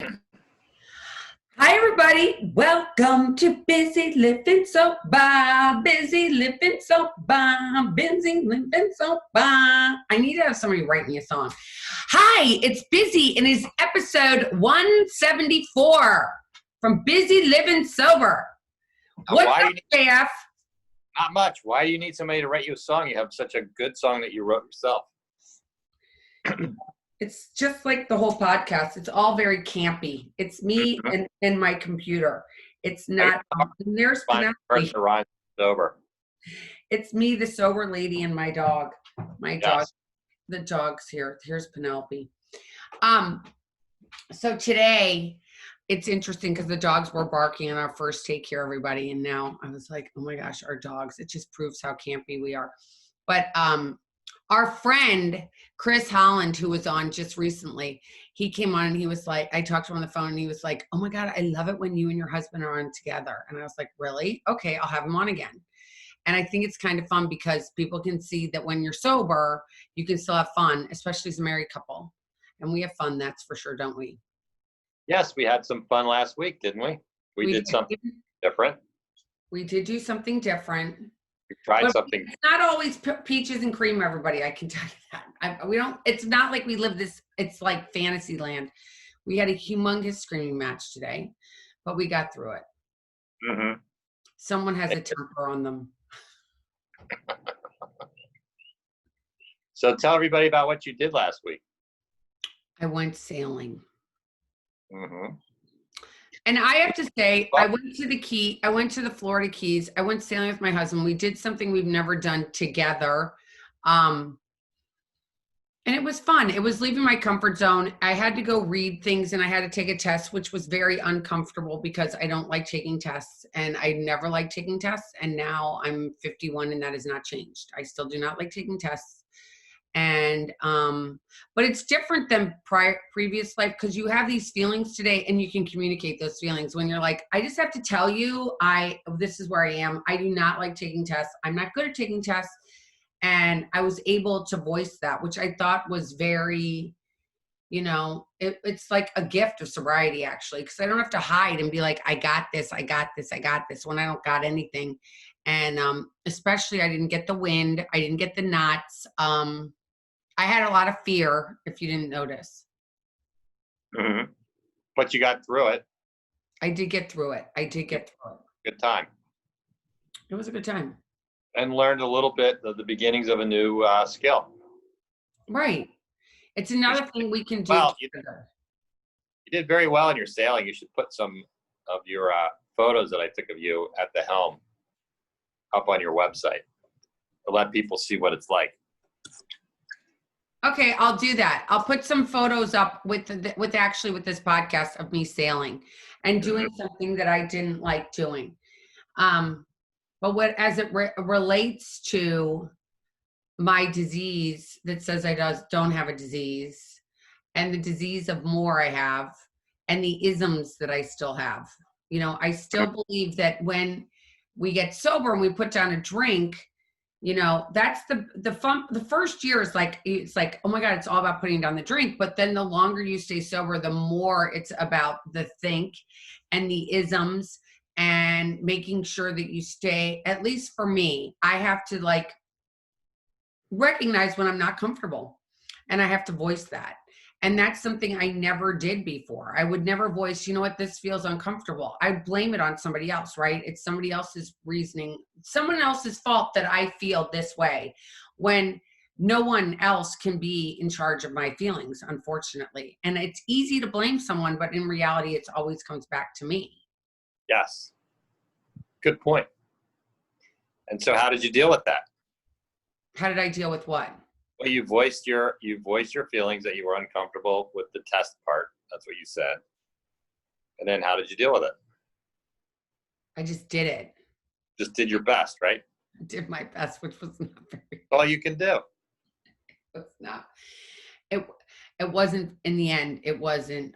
Hi, everybody. Welcome to Busy Living Sober. Busy Living Sober. Busy Living Sober. I need to have somebody write me a song. Hi, it's Busy, and it's episode 174 from Busy Living Sober. What's up, JF? Not much. Why do you need somebody to write you a song? You have such a good song that you wrote yourself. It's just like the whole podcast. It's all very campy. It's me and my computer. It's not. There's Penelope. Sober. It's me, the sober lady, and my dog. My dog. The dog's here. Here's Penelope. So today, it's interesting because the dogs were barking on our first take here, everybody, and now I was like, oh my gosh, our dogs. It just proves how campy we are. But our friend Chris Holland, who was on just recently, he came on and he was like, I talked to him on the phone and he was like, oh my God, I love it when you and your husband are on together. And I was like, really? Okay, I'll have him on again. And I think it's kind of fun because people can see that when you're sober, you can still have fun, especially as a married couple. And we have fun, that's for sure, don't we? Yes, we had some fun last week, didn't we? We did something different. We did do something different. We tried something. It's not always peaches and cream, everybody. I can tell you that. We don't. It's not like we live this. It's like fantasy land. We had a humongous screaming match today, but we got through it. Mm-hmm. Someone has a temper on them. So tell everybody about what you did last week. I went sailing. Mm-hmm. And I have to say, I went to the Florida Keys. I went sailing with my husband. We did something we've never done together. And it was fun. It was leaving my comfort zone. I had to go read things and I had to take a test, which was very uncomfortable because I don't like taking tests and I never liked taking tests. And now I'm 51 and that has not changed. I still do not like taking tests. And but it's different than previous life because you have these feelings today and you can communicate those feelings when you're like, I just have to tell you, this is where I am. I do not like taking tests. I'm not good at taking tests. And I was able to voice that, which I thought was very, it's like a gift of sobriety, actually, because I don't have to hide and be like, I got this when I don't got anything. And especially I didn't get the wind. I didn't get the knots. I had a lot of fear, if you didn't notice. Mm-hmm. But you got through it. I did get through it. Good time. It was a good time. And learned a little bit of the beginnings of a new skill. Right. It's another thing we can do. Well, you did very well in your sailing. You should put some of your photos that I took of you at the helm up on your website to let people see what it's like. Okay, I'll do that. I'll put some photos up with this podcast of me sailing and doing something that I didn't like doing. But as it relates to my disease that says I don't have a disease and the disease of more I have and the isms that I still have, I still believe that when we get sober and we put down a drink, that's the fun. The first year is like, it's like, oh my God, it's all about putting down the drink. But then the longer you stay sober, the more it's about the think and the isms and making sure that you stay, at least for me, I have to recognize when I'm not comfortable and I have to voice that. And that's something I never did before. I would never voice, this feels uncomfortable. I blame it on somebody else, right? It's somebody else's reasoning, someone else's fault that I feel this way when no one else can be in charge of my feelings, unfortunately. And it's easy to blame someone, but in reality, it always comes back to me. Yes. Good point. And so how did you deal with that? How did I deal with what? Well, you voiced your feelings that you were uncomfortable with the test part. That's what you said. And then how did you deal with it? I just did it. Just did your best, right? I did my best, which was not very. All you can do. It was not. It wasn't in the end. It wasn't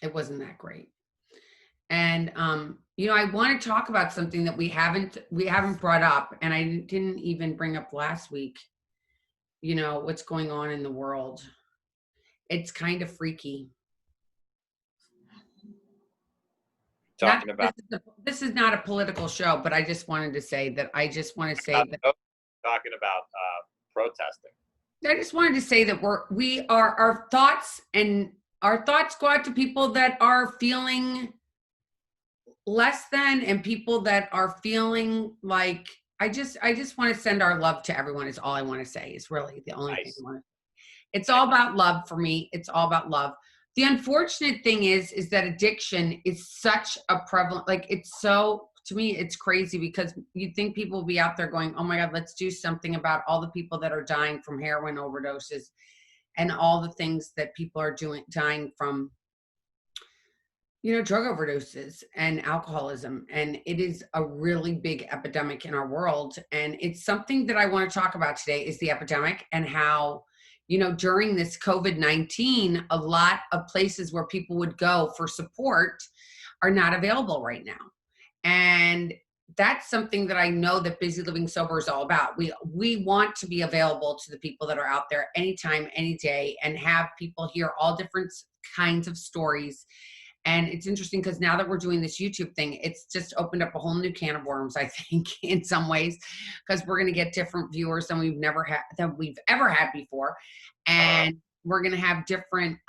that great. And I want to talk about something that we haven't brought up, and I didn't even bring up last week. What's going on in the world. It's kind of freaky. Not talking that about this is not a political show, but I just wanted to say that I just want to say that talking about protesting. I just wanted to say that we are our thoughts go out to people that are feeling less than and people that are feeling like I just want to send our love to everyone is all I want to say is really the only thing Nice. I want to. It's all about love for me. It's all about love. The unfortunate thing is that addiction is such a prevalent, like it's so, to me, it's crazy because you'd think people will be out there going, oh my God, let's do something about all the people that are dying from heroin overdoses and all the things that people are dying from, drug overdoses and alcoholism. And it is a really big epidemic in our world. And it's something that I want to talk about today is the epidemic and how, during this COVID-19, a lot of places where people would go for support are not available right now. And that's something that I know that Busy Living Sober is all about. We want to be available to the people that are out there anytime, any day, and have people hear all different kinds of stories. And it's interesting because now that we're doing this YouTube thing, it's just opened up a whole new can of worms, I think, in some ways, because we're going to get different viewers than we've ever had before. And we're going to have different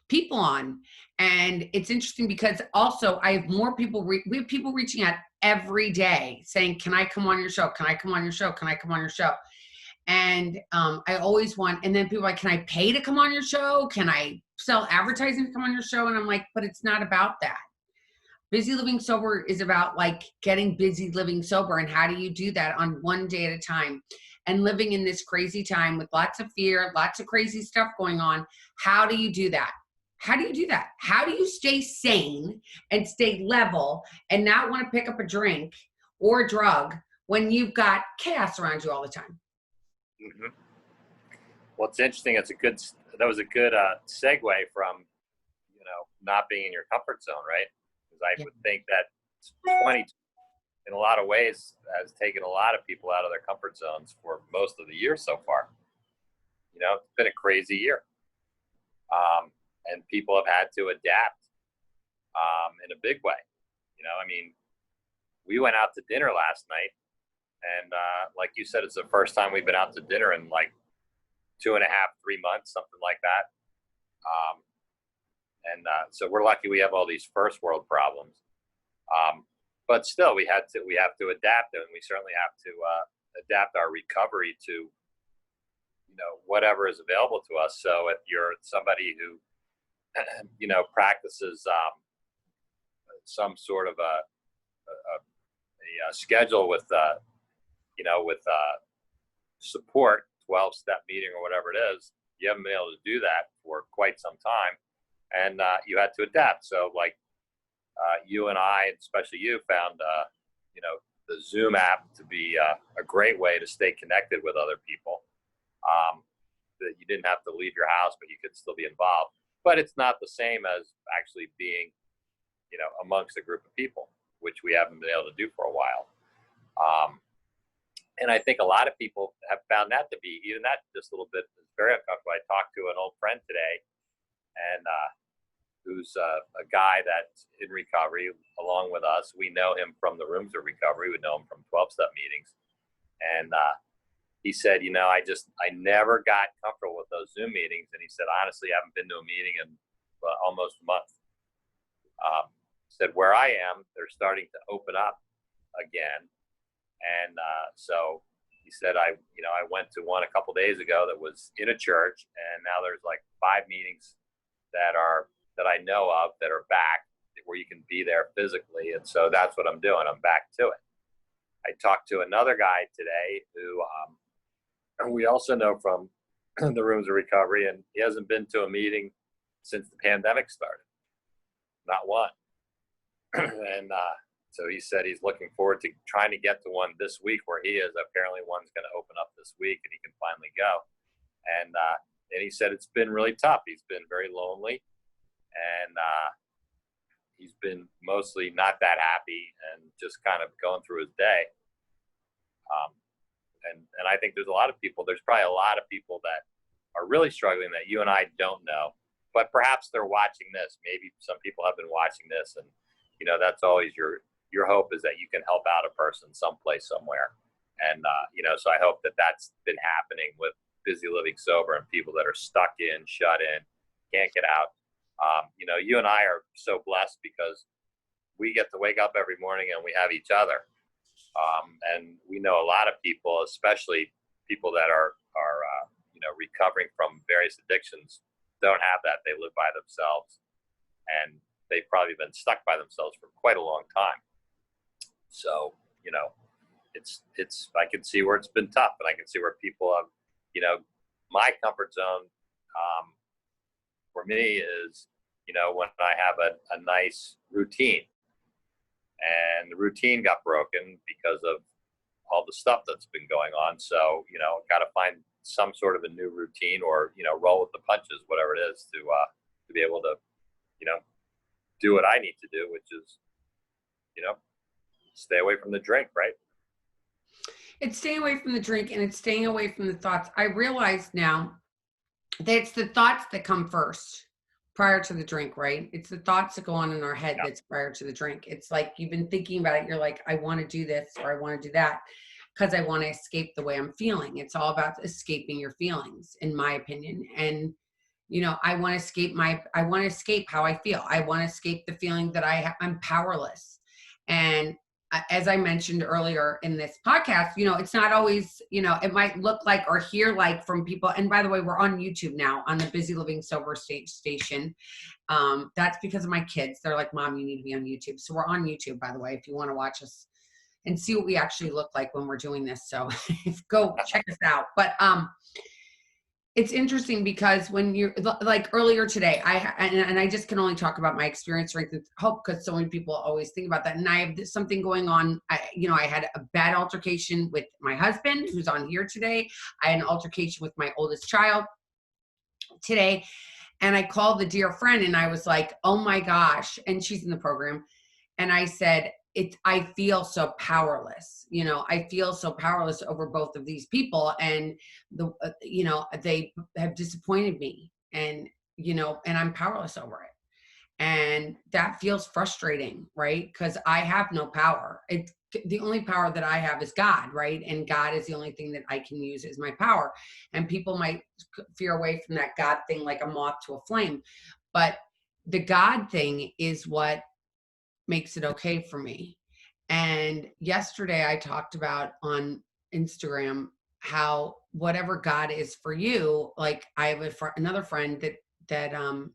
people on. And it's interesting because also I have more people, we have people reaching out every day saying, can I come on your show? Can I come on your show? Can I come on your show? And I always want, and then people are like, can I pay to come on your show? Can I sell advertising to come on your show? And I'm like, but it's not about that. Busy Living Sober is about like getting busy living sober. And how do you do that on one day at a time? And living in this crazy time with lots of fear, lots of crazy stuff going on. How do you do that? How do you do that? How do you stay sane and stay level and not want to pick up a drink or a drug when you've got chaos around you all the time? Mm-hmm. Well, it's interesting. That was a good segue from, not being in your comfort zone, right? Because I would think that 20, in a lot of ways, has taken a lot of people out of their comfort zones for most of the year so far. It's been a crazy year. And people have had to adapt in a big way. We went out to dinner last night. And like you said, it's the first time we've been out to dinner in like 2.5, 3 months, something like that. So we're lucky we have all these first world problems. But still, we have to adapt, and we certainly have to adapt our recovery to, whatever is available to us. So if you're somebody who, practices some sort of a schedule with support, 12-step meeting or whatever it is, you haven't been able to do that for quite some time. And you had to adapt. So like you and I, especially you, found, the Zoom app to be a great way to stay connected with other people. That you didn't have to leave your house, but you could still be involved. But it's not the same as actually being, amongst a group of people, which we haven't been able to do for a while. And I think a lot of people have found that to be, even that just a little bit, very uncomfortable. I talked to an old friend today, and who's a guy that's in recovery along with us. We know him from the Rooms of Recovery. We know him from 12-step meetings. And he said, I never got comfortable with those Zoom meetings. And he said, honestly, I haven't been to a meeting in almost a month. Said, where I am, they're starting to open up again. And so he said, I went to one a couple days ago that was in a church, and now there's like 5 meetings that I know of that are back where you can be there physically. And so that's what I'm doing. I'm back to it. I talked to another guy today who we also know from the Rooms of Recovery, and he hasn't been to a meeting since the pandemic started. Not one. And so he said he's looking forward to trying to get to one this week where he is. Apparently one's going to open up this week and he can finally go. And he said it's been really tough. He's been very lonely, and he's been mostly not that happy and just kind of going through his day. And I think there's probably a lot of people that are really struggling that you and I don't know, but perhaps they're watching this. Maybe some people have been watching this and that's always your hope, is that you can help out a person someplace, somewhere. And, so I hope that that's been happening with Busy Living Sober and people that are stuck in, shut in, can't get out. You and I are so blessed because we get to wake up every morning and we have each other. And we know a lot of people, especially people that are recovering from various addictions, don't have that. They live by themselves, and they've probably been stuck by themselves for quite a long time. So, it's I can see where it's been tough, and I can see where people have, my comfort zone for me is, when I have a nice routine, and the routine got broken because of all the stuff that's been going on. So, got to find some sort of a new routine, or, roll with the punches, whatever it is, to be able to, do what I need to do, which is, stay away from the drink, right? It's staying away from the drink, and it's staying away from the thoughts. I realize now that it's the thoughts that come first prior to the drink, right? It's the thoughts that go on in our head that's prior to the drink. It's like you've been thinking about it. You're like, I want to do this, or I want to do that, because I want to escape the way I'm feeling. It's all about escaping your feelings, in my opinion. And, I want to escape how I feel. I want to escape the feeling that I'm powerless. And as I mentioned earlier in this podcast, it's not always, it might look like or hear like from people. And by the way, we're on YouTube now on the Busy Living Sober station. That's because of my kids. They're like, Mom, you need to be on YouTube. So we're on YouTube, by the way, if you want to watch us and see what we actually look like when we're doing this. So go check us out. But it's interesting because when you're like earlier today, I just can only talk about my experience, strength, and hope, because so many people always think about that. And I have something going on. I had a bad altercation with my husband, who's on here today. I had an altercation with my oldest child today. And I called the dear friend and I was like, oh my gosh. And she's in the program. And I said, I feel so powerless. I feel so powerless over both of these people. And they have disappointed me, and, and I'm powerless over it. And that feels frustrating, right? Because I have no power. The only power that I have is God, right? And God is the only thing that I can use as my power. And people might veer away from that God thing like a moth to a flame. But the God thing is what makes it okay for me. And yesterday I talked about on Instagram how whatever God is for you, like I have another friend that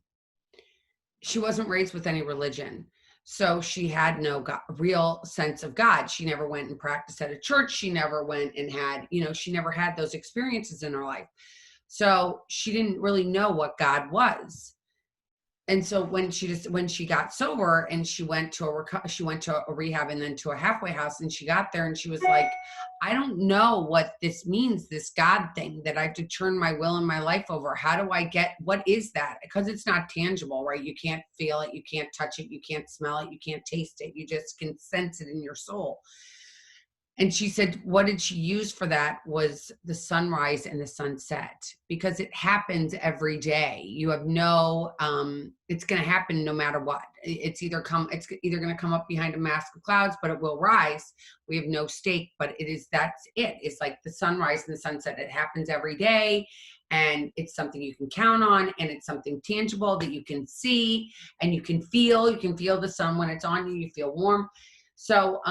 she wasn't raised with any religion. So she had no real sense of God. She never went and practiced at a church. She never went and had, she never had those experiences in her life. So she didn't really know what God was. And so when she got sober and she went to a rehab and then to a halfway house, and she got there and she was like, I don't know what this means, this God thing that I have to turn my will and my life over. How do I what is that? Because it's not tangible, right? You can't feel it. You can't touch it. You can't smell it. You can't taste it. You just can sense it in your soul. And she said, what did she use for that was the sunrise and the sunset, because it happens every day. You have it's going to happen no matter what. It's either going to come up behind a mask of clouds, but it will rise. We have no stake, but that's it. It's like the sunrise and the sunset. It happens every day. And it's something you can count on, and it's something tangible that you can see and you can feel. You can feel the sun when it's on you. You feel warm. So,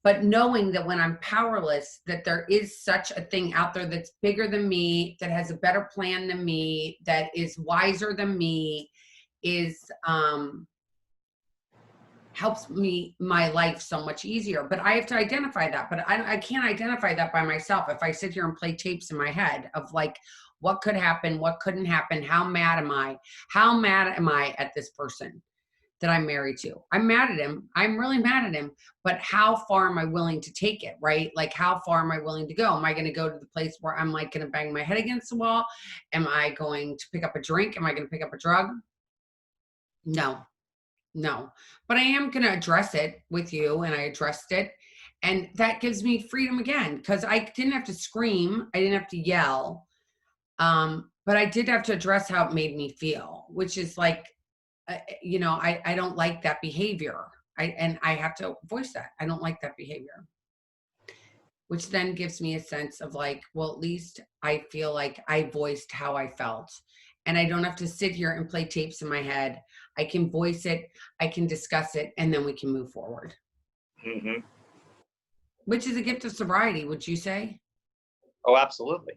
but knowing that when I'm powerless, that there is such a thing out there that's bigger than me, that has a better plan than me, that is wiser than me, helps my life so much easier. But I have to identify that. But I can't identify that by myself. If I sit here and play tapes in my head of like, what could happen, what couldn't happen, how mad am I? How mad am I at this person that I'm married to? I'm mad at him. I'm really mad at him. But how far am I willing to take it, right? Like, how far am I willing to go? Am I going to go to the place where I'm like going to bang my head against the wall? Am I going to pick up a drink? Am I going to pick up a drug? No. But I am going to address it with you, and I addressed it. And that gives me freedom again, because I didn't have to scream. I didn't have to yell. But I did have to address how it made me feel, which is like, I don't like that behavior. And I have to voice that. I don't like that behavior. Which then gives me a sense of like, well, at least I feel like I voiced how I felt. And I don't have to sit here and play tapes in my head. I can voice it, I can discuss it, and then we can move forward. Mm-hmm. Which is a gift of sobriety, would you say? Oh, absolutely.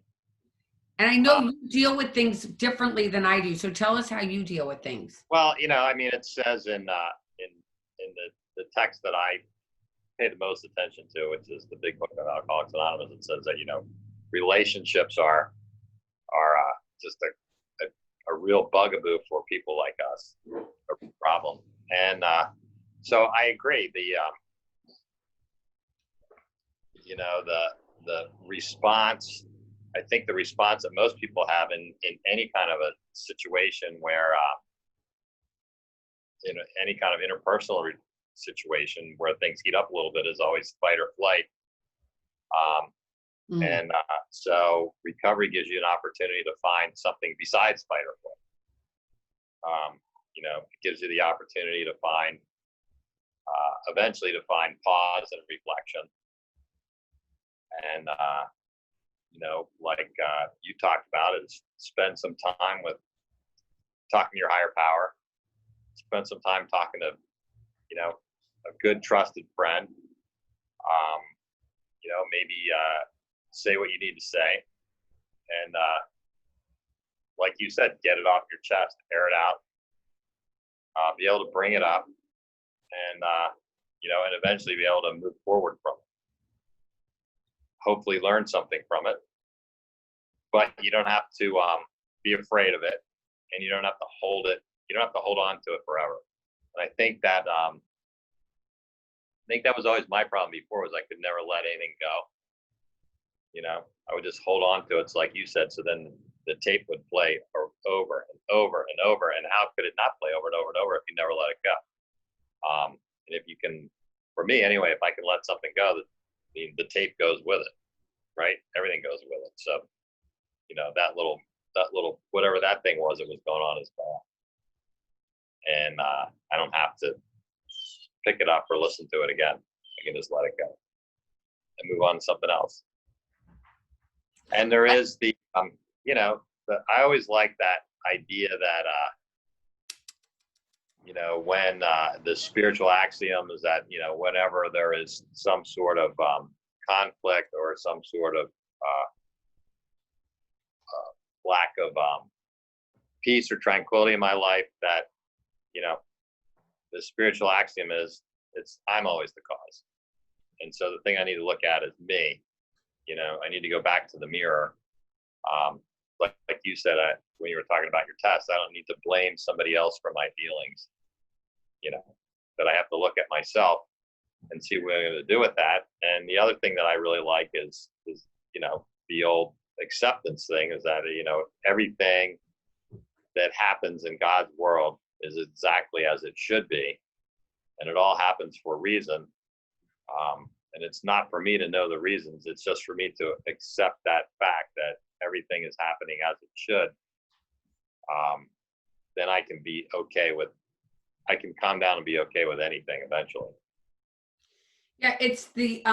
And I know you deal with things differently than I do. So tell us how you deal with things. Well, I mean, it says in the text that I pay the most attention to, which is the Big Book of Alcoholics Anonymous. It says that relationships are just a real bugaboo for people like us, a problem. And so I agree. The response. I think the response that most people have in any kind of a situation where any kind of interpersonal situation where things heat up a little bit is always fight or flight. And so recovery gives you an opportunity to find something besides fight or flight. It gives you the opportunity to find, eventually to find pause and reflection. And, like you talked about, is spend some time with talking to your higher power, spend some time talking to, a good trusted friend, maybe say what you need to say. And like you said, get it off your chest, air it out, be able to bring it up, and, and eventually be able to move forward from it. Hopefully learn something from it. But you don't have to be afraid of it, and you don't have to hold it. You don't have to hold on to it forever. And I think that was always my problem before, was I could never let anything go. I would just hold on to it. It's like you said. So then the tape would play over and over and over. And how could it not play over and over and over if you never let it go? And if you can, for me anyway, if I can let something go, the tape goes with it, right? Everything goes with it. So, that little whatever that thing was that was going on is gone. And I don't have to pick it up or listen to it again. I can just let it go and move on to something else. And there is I always like that idea that, when the spiritual axiom is that, whenever there is some sort of conflict or some sort of lack of peace or tranquility in my life, that, the spiritual axiom is I'm always the cause. And so the thing I need to look at is me. I need to go back to the mirror. Like you said, when you were talking about your test, I don't need to blame somebody else for my feelings. That I have to look at myself and see what I'm going to do with that. And the other thing that I really like is the old acceptance thing, is that, everything that happens in God's world is exactly as it should be. And it all happens for a reason. And it's not for me to know the reasons. It's just for me to accept that fact that everything is happening as it should. Then I can be okay with, I can calm down and be okay with anything eventually. Yeah, it's the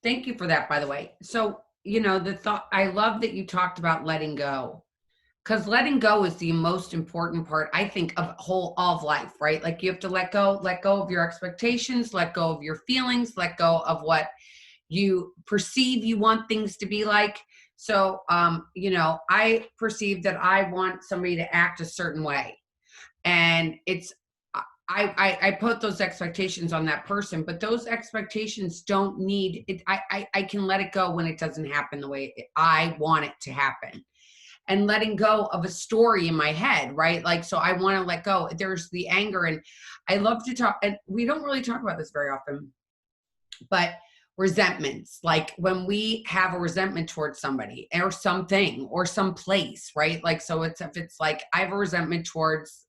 thank you for that, by the way. So, the thought, I love that you talked about letting go, because letting go is the most important part, I think, of all of life, right? Like, you have to let go of your expectations, let go of your feelings, let go of what you perceive you want things to be like. So, I perceive that I want somebody to act a certain way, and it's I put those expectations on that person, but those expectations don't need it. I can let it go when it doesn't happen the way I want it to happen. And letting go of a story in my head, right? Like, so I want to let go. There's the anger, and I love to talk, and we don't really talk about this very often, but resentments, like when we have a resentment towards somebody or something or some place, right? Like, so if it's like, I have a resentment towards,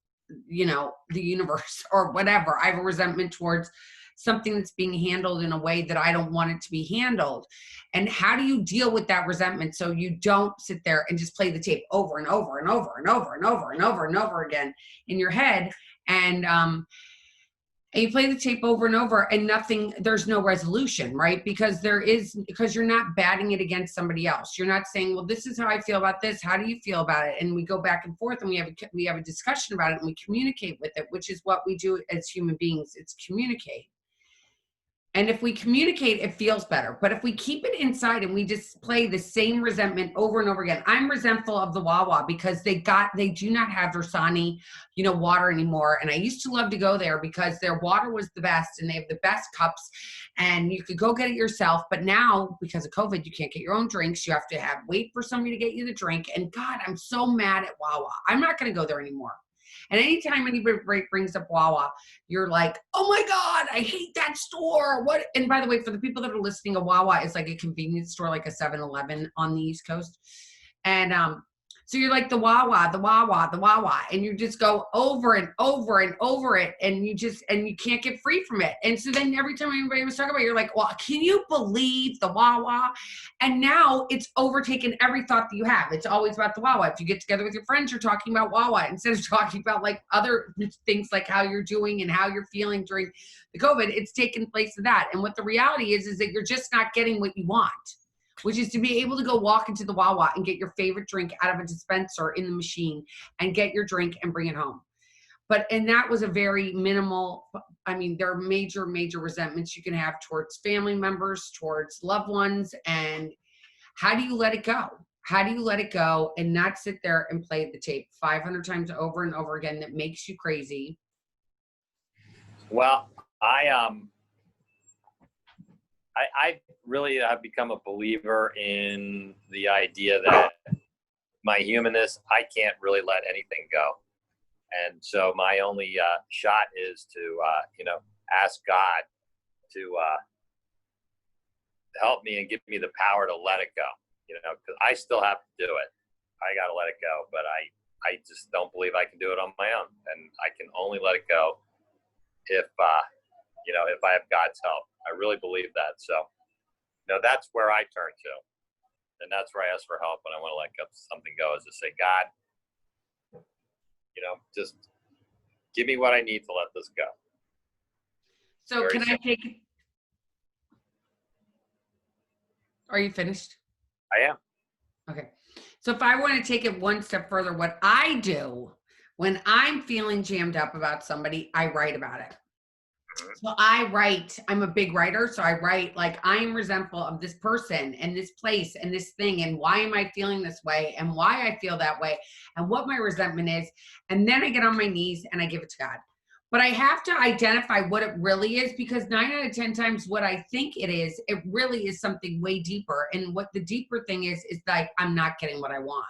the universe or whatever. I have a resentment towards something that's being handled in a way that I don't want it to be handled. And how do you deal with that resentment so you don't sit there and just play the tape over and over and over and over and over and over and over again in your head? And and you play the tape over and over and there's no resolution, right? Because you're not batting it against somebody else. You're not saying, well, this is how I feel about this. How do you feel about it? And we go back and forth and we have a discussion about it and we communicate with it, which is what we do as human beings. It's communicate. And if we communicate, it feels better. But if we keep it inside and we just play the same resentment over and over again, I'm resentful of the Wawa because they do not have Versani, water anymore. And I used to love to go there because their water was the best and they have the best cups and you could go get it yourself. But now because of COVID, you can't get your own drinks. You have to wait for somebody to get you the drink. And God, I'm so mad at Wawa. I'm not going to go there anymore. And anytime anybody brings up Wawa, you're like, oh my God, I hate that store. What? And by the way, for the people that are listening, a Wawa is like a convenience store, like a 7-Eleven on the East Coast. And so you're like the Wawa, the Wawa, the Wawa, and you just go over and over and over it, and you can't get free from it. And so then every time anybody was talking about it, you're like, well, can you believe the Wawa? And now it's overtaken every thought that you have. It's always about the Wawa. If you get together with your friends, you're talking about Wawa instead of talking about like other things like how you're doing and how you're feeling during the COVID. It's taken place of that. And what the reality is that you're just not getting what you want, which is to be able to go walk into the Wawa and get your favorite drink out of a dispenser in the machine and get your drink and bring it home. And that was a very minimal, there are major, major resentments you can have towards family members, towards loved ones. And how do you let it go? How do you let it go and not sit there and play the tape 500 times over and over again that makes you crazy? Well, I really have become a believer in the idea that my humanness, I can't really let anything go. And so my only shot is to, ask God to help me and give me the power to let it go, because I still have to do it. I got to let it go, but I just don't believe I can do it on my own. And I can only let it go if I have God's help. I really believe that. So, that's where I turn to. And that's where I ask for help when I want to let something go, is to say, God, just give me what I need to let this go. So Very can simple. I take, are you finished? I am. Okay. So if I want to take it one step further, what I do when I'm feeling jammed up about somebody, I write about it. So I'm a big writer. So I write like, I'm resentful of this person and this place and this thing. And why am I feeling this way? And why I feel that way and what my resentment is. And then I get on my knees and I give it to God. But I have to identify what it really is, because 9 out of 10 times what I think it really is something way deeper. And what the deeper thing is like, I'm not getting what I want,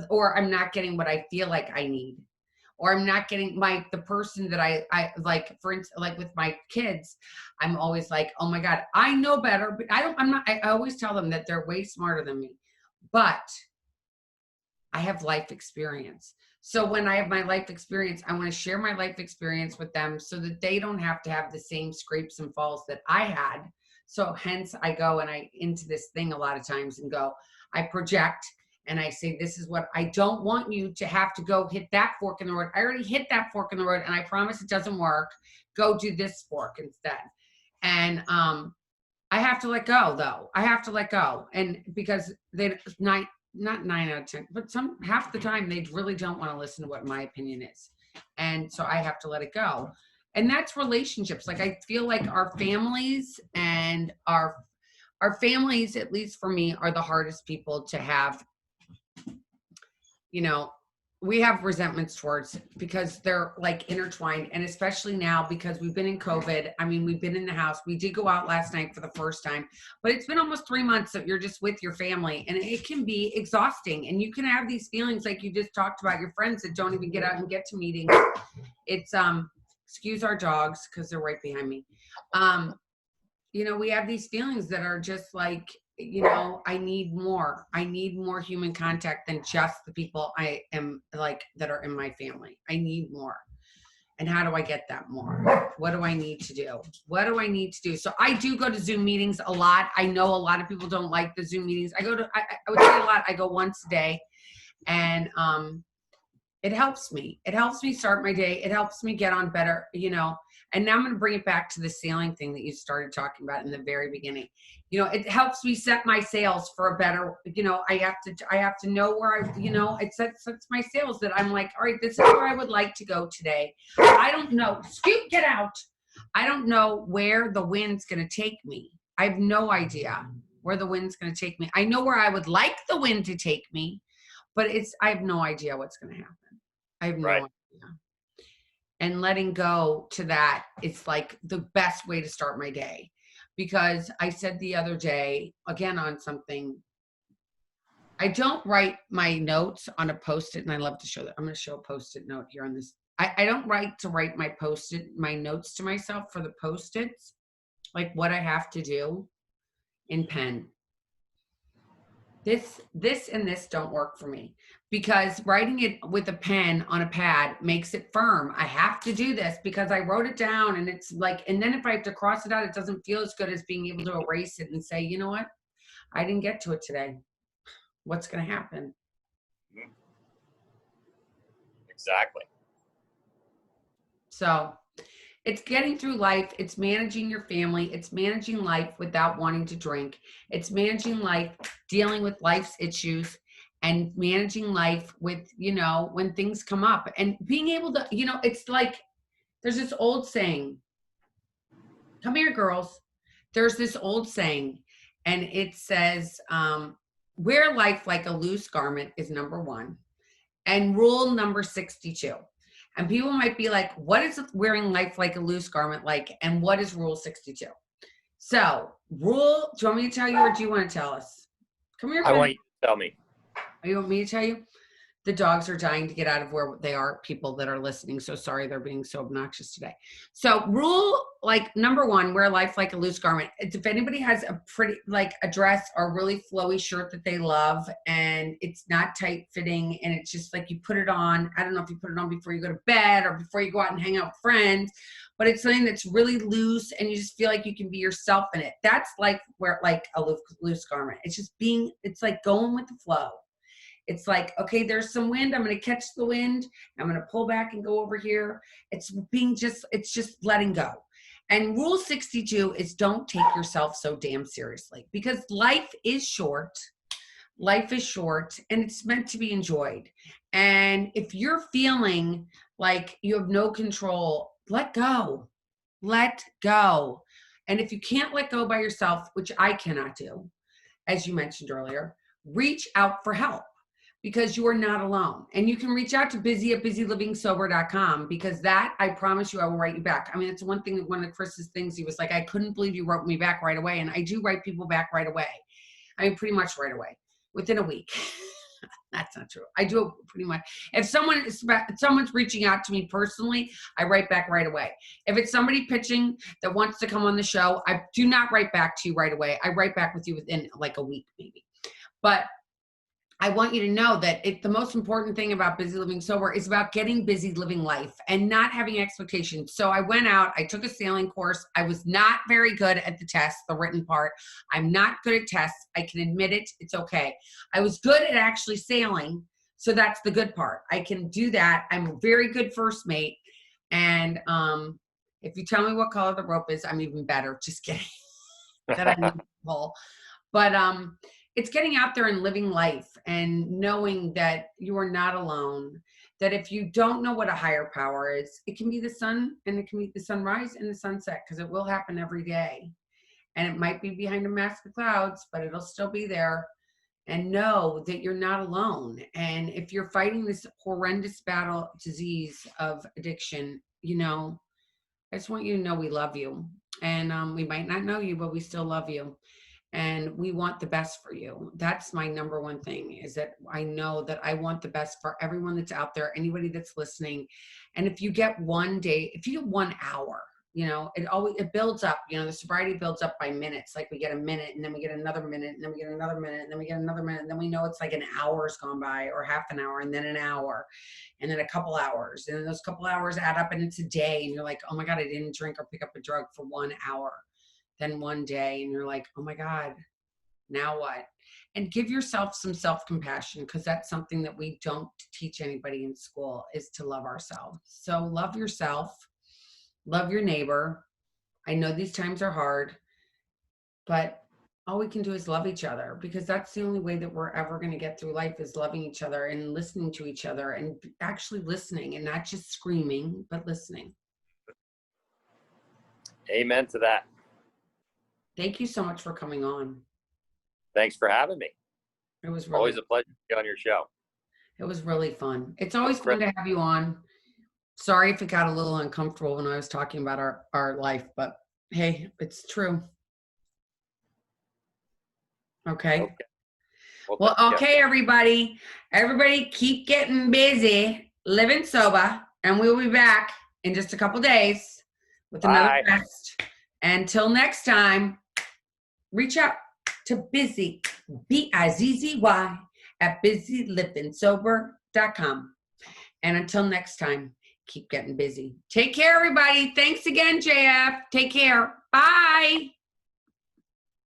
or I'm not getting what I feel like I need. Or I'm not getting the person that I like, for instance, like with my kids, I'm always like, oh my God, I know better, but I always tell them that they're way smarter than me, but I have life experience. So when I have my life experience, I want to share my life experience with them so that they don't have to have the same scrapes and falls that I had. So hence I go into this thing a lot of times and I project. And I say, this is what I don't want you to have to go hit that fork in the road. I already hit that fork in the road and I promise it doesn't work. Go do this fork instead. And I have to let go though. I have to let go. And because not 9 out of 10, but half the time they really don't want to listen to what my opinion is. And so I have to let it go. And that's relationships. Like I feel like our families and our families, at least for me, are the hardest people to have. We have resentments towards because they're like intertwined. And especially now because we've been in COVID. We've been in the house. We did go out last night for the first time, but it's been almost 3 months that you're just with your family, and it can be exhausting. And you can have these feelings like you just talked about, your friends that don't even get out and get to meetings. It's, excuse our dogs because they're right behind me. We have these feelings that are just like, I need more. I need more human contact than just the people I am like that are in my family. I need more. And how do I get that more? What do I need to do? What do I need to do? So I do go to Zoom meetings a lot. I know a lot of people don't like the Zoom meetings. I would say a lot. I go once a day, and It helps me. It helps me start my day. It helps me get on better, And now I'm going to bring it back to the sailing thing that you started talking about in the very beginning. It helps me set my sails for a better, I have to know where it sets my sails that I'm like, all right, this is where I would like to go today. I don't know. Scoot, get out. I don't know where the wind's going to take me. I have no idea where the wind's going to take me. I know where I would like the wind to take me, but I have no idea what's going to happen. I have no Right. idea. And letting go to that is like the best way to start my day. Because I said the other day, again, on something, I don't write my notes on a Post-it, and I love to show that. I'm going to show a Post-it note here on this. I don't write my notes to myself for the Post-its, like what I have to do in pen. This and this don't work for me, because writing it with a pen on a pad makes it firm. I have to do this because I wrote it down, and it's like, and then if I have to cross it out, it doesn't feel as good as being able to erase it and say, you know what? I didn't get to it today. What's going to happen? Exactly. So it's getting through life. It's managing your family. It's managing life without wanting to drink. It's managing life, dealing with life's issues, and managing life with, when things come up and being able to, it's like, there's this old saying, come here, girls. There's this old saying, and it says, wear life like a loose garment is number 1. And rule number 62. And people might be like, what is wearing life like a loose garment like? And what is rule 62? So do you want me to tell you, or do you want to tell us? Come here. I want you to tell me. You want me to tell you? The dogs are dying to get out of where they are, people that are listening. So sorry, they're being so obnoxious today. So rule number 1, wear life like a loose garment. If anybody has a pretty, a dress or a really flowy shirt that they love, and it's not tight fitting, and it's just like you put it on. I don't know if you put it on before you go to bed or before you go out and hang out with friends, but it's something that's really loose and you just feel like you can be yourself in it. That's like a loose garment. It's like going with the flow. It's like, okay, there's some wind. I'm going to catch the wind. I'm going to pull back and go over here. It's just letting go. And rule 62 is don't take yourself so damn seriously, because life is short. Life is short, and it's meant to be enjoyed. And if you're feeling like you have no control, let go. Let go. And if you can't let go by yourself, which I cannot do, as you mentioned earlier, reach out for help, because you are not alone. And you can reach out to Bizzy at BizzyLivingSober.com, because that, I promise you, I will write you back. I mean, it's one of Chris's things. He was like, I couldn't believe you wrote me back right away. And I do write people back right away. I mean, pretty much right away, within a week. That's not true. I do it pretty much. If someone's reaching out to me personally, I write back right away. If it's somebody pitching that wants to come on the show, I do not write back to you right away. I write back with you within like a week, maybe. But I want you to know that the most important thing about Bizzy Living Sober is about getting busy living life and not having expectations. So I went out, I took a sailing course. I was not very good at the test, the written part. I'm not good at tests. I can admit it. It's okay. I was good at actually sailing. So that's the good part. I can do that. I'm a very good first mate. And if you tell me what color the rope is, I'm even better. Just kidding. That I know the whole. But it's getting out there and living life and knowing that you are not alone, that if you don't know what a higher power is, it can be the sun, and it can be the sunrise and the sunset, because it will happen every day. And it might be behind a mask of clouds, but it'll still be there. And know that you're not alone. And if you're fighting this horrendous disease of addiction, I just want you to know we love you. And we might not know you, but we still love you. And we want the best for you. That's my number 1 thing, is that I know that I want the best for everyone that's out there, anybody that's listening. And if you get 1 day, if you get 1 hour, it builds up. The sobriety builds up by minutes. Like we get a minute, and then we get another minute, and then we get another minute, and then we get another minute, and then we know it's like an hour's gone by, or half an hour, and then an hour, and then a couple hours, and then those couple hours add up, and it's a day, and you're like, oh my God, I didn't drink or pick up a drug for 1 hour. Then 1 day, and you're like, oh my God, Now what? And give yourself some self-compassion, because that's something that we don't teach anybody in school, is to love ourselves. So love yourself, love your neighbor. I know these times are hard, but all we can do is love each other, because that's the only way that we're ever going to get through life, is loving each other and listening to each other, and actually listening, and not just screaming, but listening. Amen to that. Thank you so much for coming on. Thanks for having me. It was really, Always a pleasure to be on your show. it was really fun. It's always fun to have you on. Sorry if it got a little uncomfortable when I was talking about our life, but hey, it's true. Okay. Well, okay, everybody. Everybody keep getting busy, living sober, and we'll be back in just a couple days with another guest. Until next time, reach out to Bizzy, Bizzy, at BizzyLivingSober.com. And until next time, keep getting busy. Take care, everybody. Thanks again, JF. Take care. Bye.